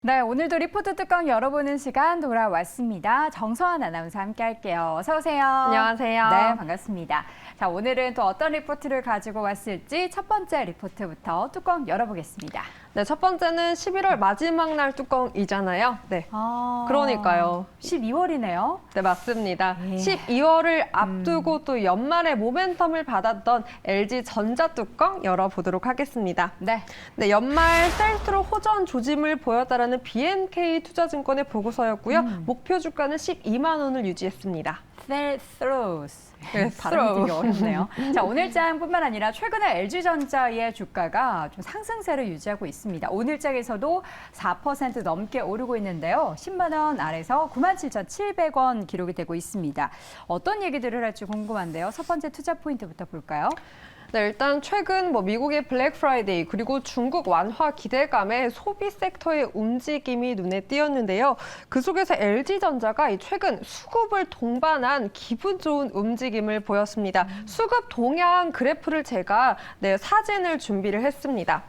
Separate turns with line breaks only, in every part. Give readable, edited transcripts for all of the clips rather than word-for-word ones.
네, 오늘도 리포트 뚜껑 열어보는 시간 돌아왔습니다. 정서환 아나운서 함께 할게요. 어서 오세요.
안녕하세요.
네, 반갑습니다. 자, 오늘은 또 어떤 리포트를 가지고 왔을지 첫 번째 리포트부터 뚜껑 열어보겠습니다.
네, 첫 번째는 11월 마지막 날 뚜껑이잖아요. 네. 그러니까요.
12월이네요.
네, 맞습니다.
예.
12월을 앞두고 또 연말에 모멘텀을 받았던 LG전자 뚜껑 열어보도록 하겠습니다.
네.
네, 연말 셀트로 호전 조짐을 보였다라는 BNK 투자증권의 보고서였고요. 목표 주가는 12만 원을 유지했습니다.
셀트로스.
네,
발음이 되게 어렵네요. 자, 오늘장뿐만 아니라 최근에 LG전자의 주가가 좀 상승세를 유지하고 있습니다. 오늘장에서도 4% 넘게 오르고 있는데요. 10만 원 아래서 97,700원 기록이 되고 있습니다. 어떤 얘기들을 할지 궁금한데요. 첫 번째 투자 포인트부터 볼까요?
네, 일단 최근 미국의 블랙 프라이데이 그리고 중국 완화 기대감에 소비 섹터의 움직임이 눈에 띄었는데요. 그 속에서 LG전자가 최근 수급을 동반한 기분 좋은 움직임을 보였습니다. 수급 동향 그래프를 제가 사진을 준비를 했습니다.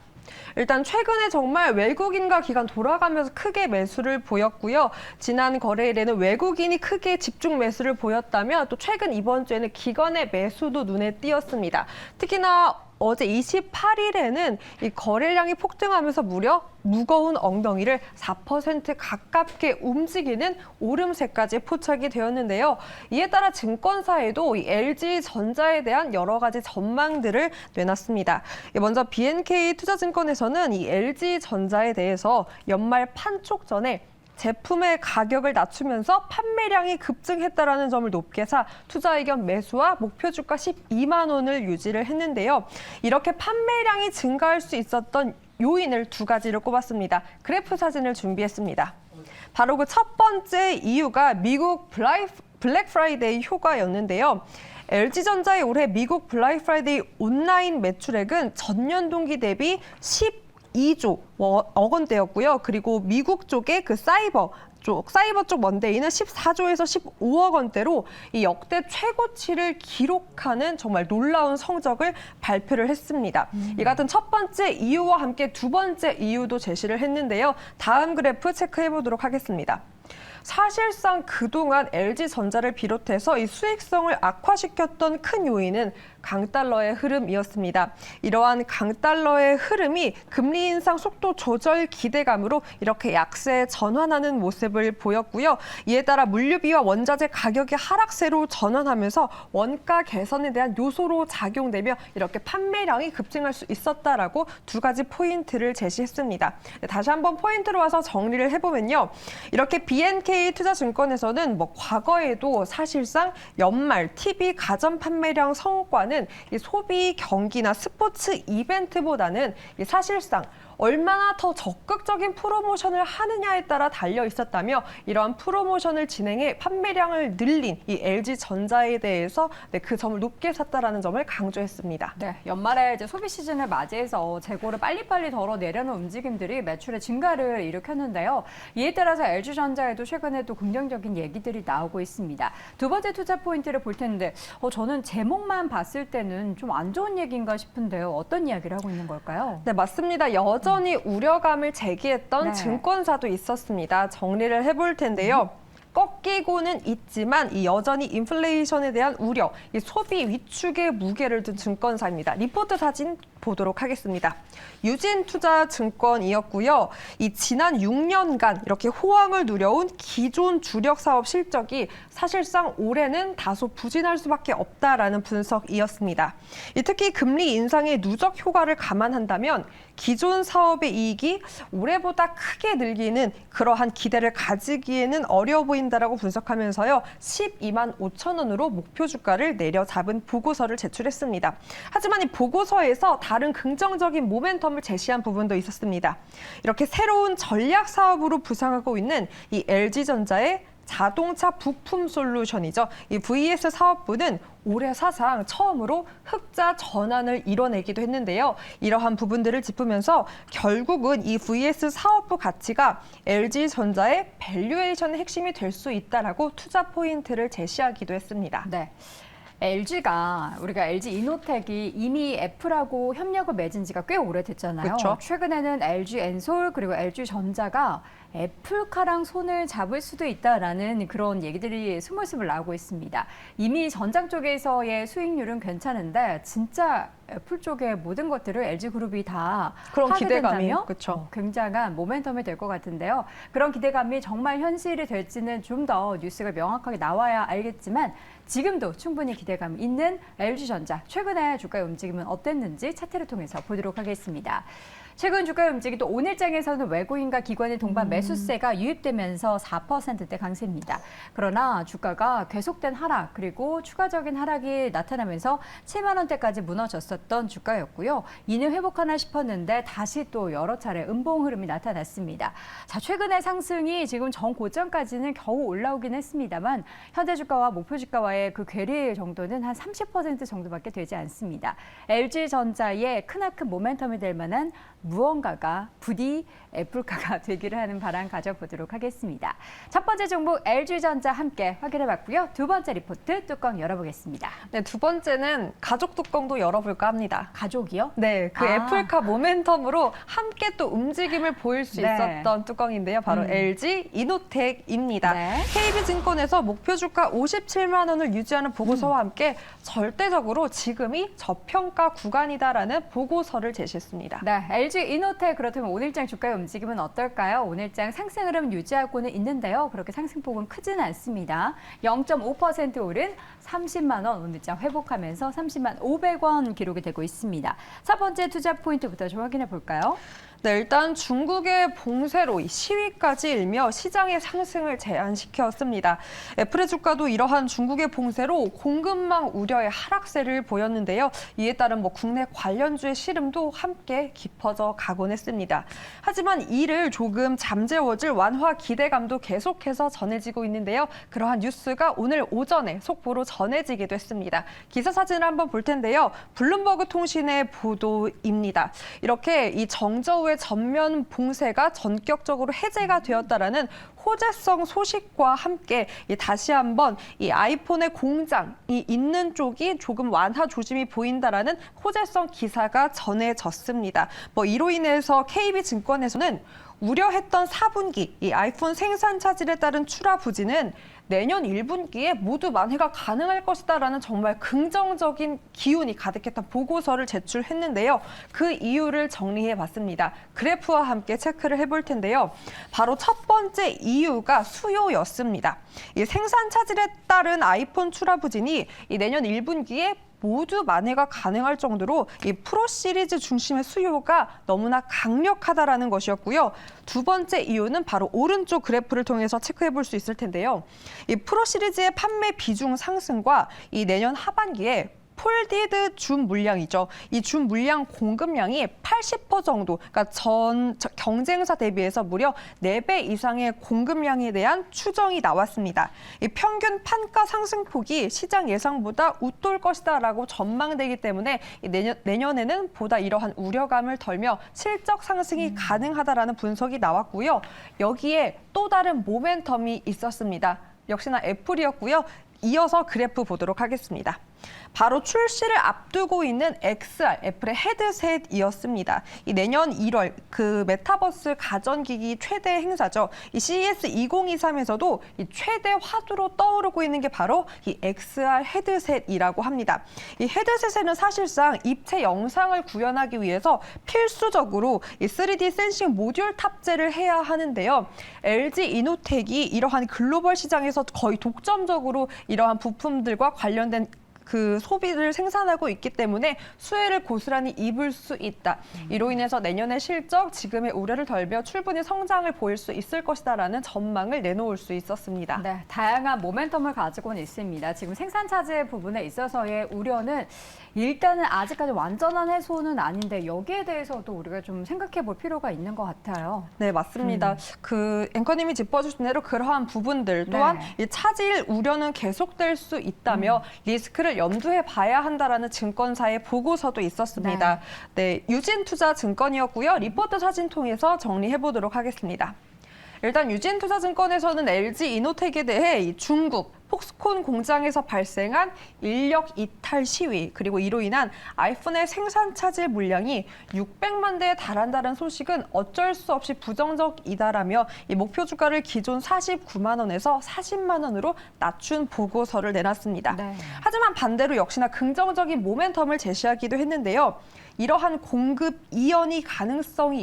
일단 최근에 정말 외국인과 기관 돌아가면서 크게 매수를 보였고요. 지난 거래일에는 외국인이 크게 집중 매수를 보였다면 또 최근 이번 주에는 기관의 매수도 눈에 띄었습니다. 특히나 어제 28일에는 이 거래량이 폭등하면서 무려 무거운 엉덩이를 4% 가깝게 움직이는 오름세까지 포착이 되었는데요. 이에 따라 증권사에도 이 LG전자에 대한 여러 가지 전망들을 내놨습니다. 먼저 BNK 투자증권에서는 이 LG전자에 대해서 연말 판촉 전에 제품의 가격을 낮추면서 판매량이 급증했다라는 점을 높게 사 투자 의견 매수와 목표 주가 12만 원을 유지를 했는데요. 이렇게 판매량이 증가할 수 있었던 요인을 두 가지를 꼽았습니다. 그래프 사진을 준비했습니다. 바로 그 첫 번째 이유가 미국 블랙 프라이데이 효과였는데요. LG전자의 올해 미국 블랙 프라이데이 온라인 매출액은 전년 동기 대비 12조 원대였고요. 그리고 미국 쪽의 그 사이버 쪽 먼데이는 14조에서 15억 원대로 이 역대 최고치를 기록하는 정말 놀라운 성적을 발표를 했습니다. 이 같은 첫 번째 이유와 함께 두 번째 이유도 제시를 했는데요. 다음 그래프 체크해 보도록 하겠습니다. 사실상 그동안 LG전자를 비롯해서 이 수익성을 악화시켰던 큰 요인은 강달러의 흐름이었습니다. 이러한 강달러의 흐름이 금리 인상 속도 조절 기대감으로 이렇게 약세에 전환하는 모습을 보였고요. 이에 따라 물류비와 원자재 가격의 하락세로 전환하면서 원가 개선에 대한 요소로 작용되며 이렇게 판매량이 급증할 수 있었다라고 두 가지 포인트를 제시했습니다. 다시 한번 포인트로 와서 정리를 해보면요. 이렇게 BNK 투자증권에서는 과거에도 사실상 연말 TV 가전 판매량 성과는 이 소비 경기나 스포츠 이벤트보다는 사실상 얼마나 더 적극적인 프로모션을 하느냐에 따라 달려 있었다며 이러한 프로모션을 진행해 판매량을 늘린 이 LG전자에 대해서 그 점을 높게 샀다라는 점을 강조했습니다.
네, 연말에 이제 소비 시즌을 맞이해서 재고를 빨리빨리 덜어 내려는 움직임들이 매출의 증가를 일으켰는데요. 이에 따라서 LG전자에도 최근에 또 긍정적인 얘기들이 나오고 있습니다. 두 번째 투자 포인트를 볼 텐데 저는 제목만 봤을 때는 좀 안 좋은 얘기인가 싶은데요. 어떤 이야기를 하고 있는 걸까요?
네, 맞습니다. 여전히 우려감을 제기했던
네.
증권사도 있었습니다. 정리를 해볼 텐데요. 꺾이고는 있지만 여전히 인플레이션에 대한 우려, 소비 위축의 무게를 둔 증권사입니다. 리포트 사진 보도록 하겠습니다. 유진투자증권이었고요. 지난 6년간 이렇게 호황을 누려온 기존 주력 사업 실적이 사실상 올해는 다소 부진할 수밖에 없다라는 분석이었습니다. 특히 금리 인상의 누적 효과를 감안한다면 기존 사업의 이익이 올해보다 크게 늘기는 그러한 기대를 가지기에는 어려워 보인다라고 분석하면서요. 12만 5천 원으로 목표 주가를 내려잡은 보고서를 제출했습니다. 하지만 이 보고서에서 다른 긍정적인 모멘텀을 제시한 부분도 있었습니다. 이렇게 새로운 전략 사업으로 부상하고 있는 이 LG전자의 자동차 부품 솔루션이죠. 이 VS 사업부는 올해 사상 처음으로 흑자 전환을 이뤄내기도 했는데요. 이러한 부분들을 짚으면서 결국은 이 VS 사업부 가치가 LG전자의 밸류에이션의 핵심이 될 수 있다라고 투자 포인트를 제시하기도 했습니다.
네. 우리가 LG 이노텍이 이미 애플하고 협력을 맺은 지가 꽤 오래됐잖아요.
그렇죠.
최근에는 LG 엔솔 그리고 LG 전자가 애플카랑 손을 잡을 수도 있다라는 그런 얘기들이 스물스물 나오고 있습니다. 이미 전장 쪽에서의 수익률은 괜찮은데 진짜 애플 쪽의 모든 것들을 LG그룹이 다
그런
하게
기대감이,
된다면
그쵸.
굉장한 모멘텀이 될 것 같은데요. 그런 기대감이 정말 현실이 될지는 좀 더 뉴스가 명확하게 나와야 알겠지만 지금도 충분히 기대감 있는 LG전자 최근에 주가의 움직임은 어땠는지 차트를 통해서 보도록 하겠습니다. 최근 주가의 움직임 또 오늘장에서는 외국인과 기관의 동반 매수세가 유입되면서 4%대 강세입니다. 그러나 주가가 계속된 하락 그리고 추가적인 하락이 나타나면서 7만 원대까지 무너졌었던 주가였고요. 이는 회복하나 싶었는데 다시 또 여러 차례 음봉 흐름이 나타났습니다. 자, 최근의 상승이 지금 전고점까지는 겨우 올라오긴 했습니다만 현재 주가와 목표 주가와의 그 괴리 정도는 한 30% 정도밖에 되지 않습니다. LG전자의 크나큰 모멘텀이 될 만한 무언가가 부디 애플카가 되기를 하는 바람 가져보도록 하겠습니다. 첫 번째 종목 LG전자 함께 확인해봤고요. 두 번째 리포트 뚜껑 열어보겠습니다.
네, 두 번째는 가족 뚜껑도 열어볼까 합니다.
가족이요?
네, 그 애플카 모멘텀으로 함께 또 움직임을 보일 수
네.
있었던 뚜껑인데요. 바로 LG 이노텍입니다.
네.
KB증권에서 목표 주가 57만 원을 유지하는 보고서와 함께 절대적으로 지금이 저평가 구간이다라는 보고서를 제시했습니다.
네, LG 이노텍 그렇다면 오늘장 주가의 움직임은 어떨까요? 오늘장 상승 흐름 유지하고는 있는데요. 그렇게 상승폭은 크지는 않습니다. 0.5% 오른 30만 원 오늘장 회복하면서 30만 500원 기록이 되고 있습니다. 첫 번째 투자 포인트부터 좀 확인해 볼까요?
네, 일단 중국의 봉쇄로 시위까지 일며 시장의 상승을 제한시켰습니다. 애플의 주가도 이러한 중국의 봉쇄로 공급망 우려의 하락세를 보였는데요. 이에 따른 국내 관련주의 시름도 함께 깊어져 가곤 했습니다. 하지만 이를 조금 잠재워질 완화 기대감도 계속해서 전해지고 있는데요. 그러한 뉴스가 오늘 오전에 속보로 전해지기도 했습니다. 기사 사진을 한번 볼 텐데요. 블룸버그 통신의 보도입니다. 이렇게 이 정저우의 전면 봉쇄가 전격적으로 해제가 되었다라는 호재성 소식과 함께 다시 한번 이 아이폰의 공장이 있는 쪽이 조금 완화 조짐이 보인다라는 호재성 기사가 전해졌습니다. 이로 인해서 KB증권에서는 우려했던 4분기 이 아이폰 생산 차질에 따른 출하 부진은 내년 1분기에 모두 만회가 가능할 것이다라는 정말 긍정적인 기운이 가득했던 보고서를 제출했는데요. 그 이유를 정리해봤습니다. 그래프와 함께 체크를 해볼 텐데요. 바로 첫 번째 이유가 수요였습니다. 이 생산 차질에 따른 아이폰 출하 부진이 이 내년 1분기에 모두 만회가 가능할 정도로 이 프로 시리즈 중심의 수요가 너무나 강력하다라는 것이었고요. 두 번째 이유는 바로 오른쪽 그래프를 통해서 체크해 볼 수 있을 텐데요. 이 프로 시리즈의 판매 비중 상승과 이 내년 하반기에 폴디드 줌 물량이죠. 이 줌 물량 공급량이 80% 정도, 그러니까 경쟁사 대비해서 무려 4배 이상의 공급량에 대한 추정이 나왔습니다. 이 평균 판가 상승폭이 시장 예상보다 웃돌 것이다라고 전망되기 때문에 내년에는 보다 이러한 우려감을 덜며 실적 상승이 가능하다라는 분석이 나왔고요. 여기에 또 다른 모멘텀이 있었습니다. 역시나 애플이었고요. 이어서 그래프 보도록 하겠습니다. 바로 출시를 앞두고 있는 XR, 애플의 헤드셋이었습니다. 이 내년 1월 그 메타버스 가전기기 최대 행사죠. 이 CES 2023에서도 이 최대 화두로 떠오르고 있는 게 바로 이 XR 헤드셋이라고 합니다. 이 헤드셋에는 사실상 입체 영상을 구현하기 위해서 필수적으로 이 3D 센싱 모듈 탑재를 해야 하는데요. LG 이노텍이 이러한 글로벌 시장에서 거의 독점적으로 이러한 부품들과 관련된 그 소비를 생산하고 있기 때문에 수혜를 고스란히 입을 수 있다. 이로 인해서 내년의 실적, 지금의 우려를 덜며 충분히 성장을 보일 수 있을 것이다라는 전망을 내놓을 수 있었습니다.
네, 다양한 모멘텀을 가지고는 있습니다. 지금 생산 차질 부분에 있어서의 우려는 일단은 아직까지 완전한 해소는 아닌데 여기에 대해서도 우리가 좀 생각해 볼 필요가 있는 것 같아요.
네, 맞습니다. 그 앵커님이 짚어주신 대로 그러한 부분들 또한 이 차질 우려는 계속될 수 있다며 리스크를 염두에 봐야 한다라는 증권사의 보고서도 있었습니다. 네, 유진투자증권이었고요. 리포트 사진 통해서 정리해 보도록 하겠습니다. 일단 유진투자증권에서는 LG 이노텍에 대해 이 중국, 폭스콘 공장에서 발생한 인력 이탈 시위, 그리고 이로 인한 아이폰의 생산 차질 물량이 600만 대에 달한다는 소식은 어쩔 수 없이 부정적이다라며 이 목표 주가를 기존 49만 원에서 40만 원으로 낮춘 보고서를 내놨습니다.
네.
하지만 반대로 역시나 긍정적인 모멘텀을 제시하기도 했는데요. 이러한 공급의 이연이 가능성이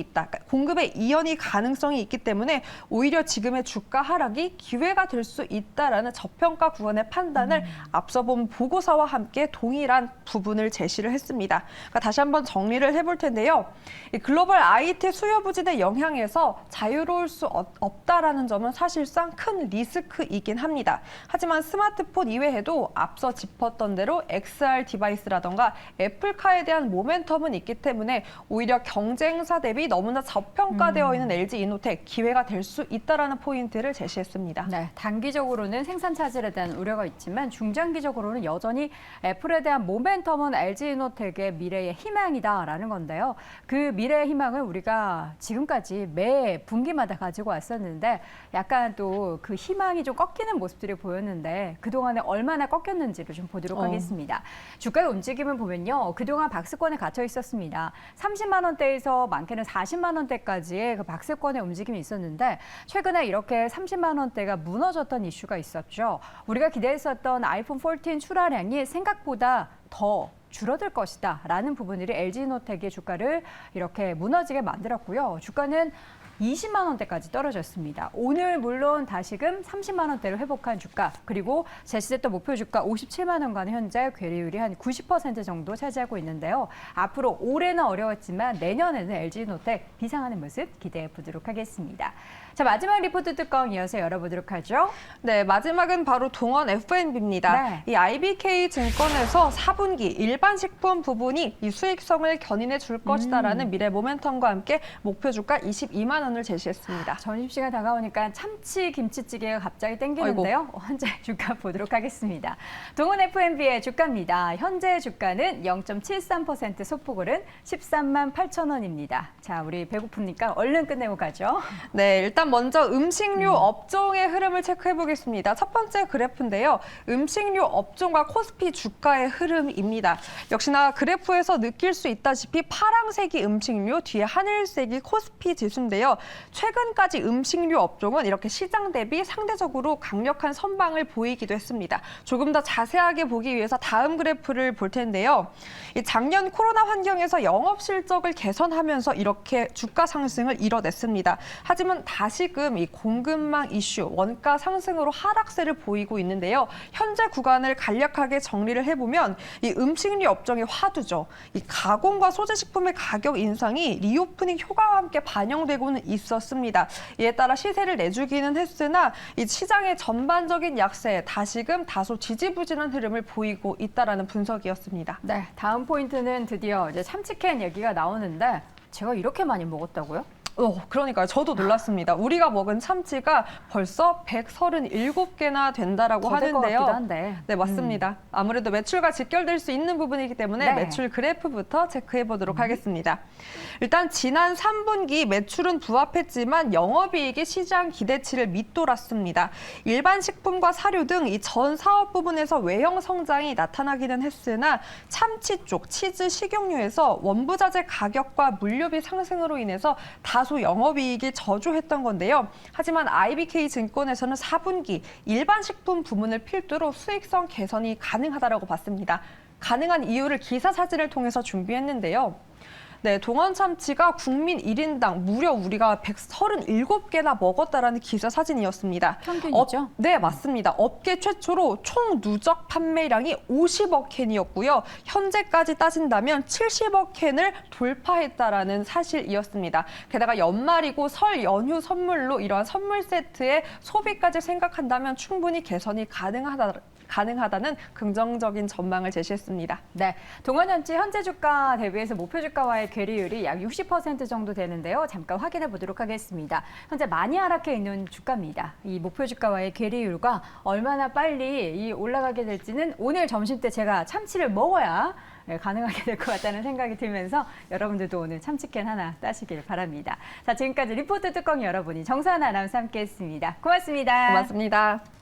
있기 때문에 오히려 지금의 주가 하락이 기회가 될 수 있다라는 저평가 구간의 판단을 앞서 본 보고서와 함께 동일한 부분을 제시를 했습니다. 그러니까 다시 한번 정리를 해볼 텐데요. 이 글로벌 IT 수요 부진의 영향에서 자유로울 수 없다라는 점은 사실상 큰 리스크이긴 합니다. 하지만 스마트폰 이외에도 앞서 짚었던 대로 XR 디바이스라던가 애플카에 대한 모멘텀은 있기 때문에 오히려 경쟁사 대비 너무나 저평가되어 있는 LG 이노텍 기회가 될 수 있다라는 포인트를 제시했습니다.
네, 단기적으로는 생산 차질에 대한 우려가 있지만 중장기적으로는 여전히 애플에 대한 모멘텀은 LG 이노텍의 미래의 희망이다라는 건데요. 그 미래의 희망을 우리가 지금까지 매 분기마다 가지고 왔었는데 약간 또 그 희망이 좀 꺾이는 모습들이 보였는데 그동안에 얼마나 꺾였는지를 좀 보도록 하겠습니다. 주가의 움직임을 보면요. 그동안 박스권에 갇혀 있었습니다. 30만 원대에서 많게는 40만 원대까지의 그 박스권의 움직임이 있었는데 최근에 이렇게 30만 원대가 무너졌던 이슈가 있었죠. 우리가 기대했었던 아이폰 14 출하량이 생각보다 더 줄어들 것이다 라는 부분들이 LG이노텍의 주가를 이렇게 무너지게 만들었고요. 주가는 20만 원대까지 떨어졌습니다. 오늘 물론 다시금 30만 원대를 회복한 주가 그리고 제시됐던 목표 주가 57만 원과는 현재 괴리율이 한 90% 정도 차지하고 있는데요. 앞으로 올해는 어려웠지만 내년에는 LG이노텍 비상하는 모습 기대해 보도록 하겠습니다. 자, 마지막 리포트 뚜껑 이어서 열어보도록 하죠.
네, 마지막은 바로 동원 F&B입니다.
네.
이 IBK 증권에서 4분기 일반 식품 부분이 이 수익성을 견인해 줄 것이다라는 미래 모멘텀과 함께 목표 주가 22만 원을 제시했습니다.
점심시간 다가오니까 참치 김치찌개가 갑자기 땡기는데요. 현재 주가 보도록 하겠습니다. 동원 F&B의 주가입니다. 현재 주가는 0.73% 소폭 오른 13만 8천 원입니다. 자, 우리 배고픕니까? 얼른 끝내고 가죠.
네, 일단 먼저 음식료 업종의 흐름을 체크해 보겠습니다. 첫 번째 그래프인데요. 음식료 업종과 코스피 주가의 흐름입니다. 역시나 그래프에서 느낄 수 있다시피 파란색이 음식료, 뒤에 하늘색이 코스피 지수인데요. 최근까지 음식료 업종은 이렇게 시장 대비 상대적으로 강력한 선방을 보이기도 했습니다. 조금 더 자세하게 보기 위해서 다음 그래프를 볼 텐데요. 작년 코로나 환경에서 영업 실적을 개선하면서 이렇게 주가 상승을 이뤄냈습니다. 하지만 다시금 이 공급망 이슈, 원가 상승으로 하락세를 보이고 있는데요. 현재 구간을 간략하게 정리를 해보면 이 음식료 업종의 화두죠. 이 가공과 소재식품의 가격 인상이 리오프닝 효과와 함께 반영되고는 있었습니다. 이에 따라 시세를 내주기는 했으나 이 시장의 전반적인 약세에 다시금 다소 지지부진한 흐름을 보이고 있다라는 분석이었습니다.
네, 다음 포인트는 드디어 이제 참치캔 얘기가 나오는데 제가 이렇게 많이 먹었다고요?
그러니까요. 저도 놀랐습니다. 우리가 먹은 참치가 벌써 137개나 된다라고
더 될 것
하는데요.
같기도 한데.
네, 맞습니다. 아무래도 매출과 직결될 수 있는 부분이기 때문에
네.
매출 그래프부터 체크해 보도록 하겠습니다. 일단 지난 3분기 매출은 부합했지만 영업이익이 시장 기대치를 밑돌았습니다. 일반 식품과 사료 등 이 전 사업 부분에서 외형 성장이 나타나기는 했으나 참치 쪽 치즈 식용유에서 원부자재 가격과 물류비 상승으로 인해서 다소 영업이익이 저조했던 건데요. 하지만 IBK 증권에서는 4분기 일반 식품 부문을 필두로 수익성 개선이 가능하다고 봤습니다. 가능한 이유를 기사 사진을 통해서 준비했는데요. 네, 동원 참치가 국민 1인당 무려 우리가 137개나 먹었다라는 기사 사진이었습니다.
평균이죠?
네, 맞습니다. 업계 최초로 총 누적 판매량이 50억 캔이었고요. 현재까지 따진다면 70억 캔을 돌파했다라는 사실이었습니다. 게다가 연말이고 설 연휴 선물로 이러한 선물 세트의 소비까지 생각한다면 충분히 개선이 가능하다는 긍정적인 전망을 제시했습니다.
네, 동원참치 현재 주가 대비해서 목표 주가와의 괴리율이 약 60% 정도 되는데요. 잠깐 확인해 보도록 하겠습니다. 현재 많이 하락해 있는 주가입니다. 이 목표 주가와의 괴리율과 얼마나 빨리 올라가게 될지는 오늘 점심 때 제가 참치를 먹어야 가능하게 될 것 같다는 생각이 들면서 여러분들도 오늘 참치캔 하나 따시길 바랍니다. 자, 지금까지 리포트 뚜껑 열어보니 정수환 아나운서 함께했습니다. 고맙습니다.
고맙습니다.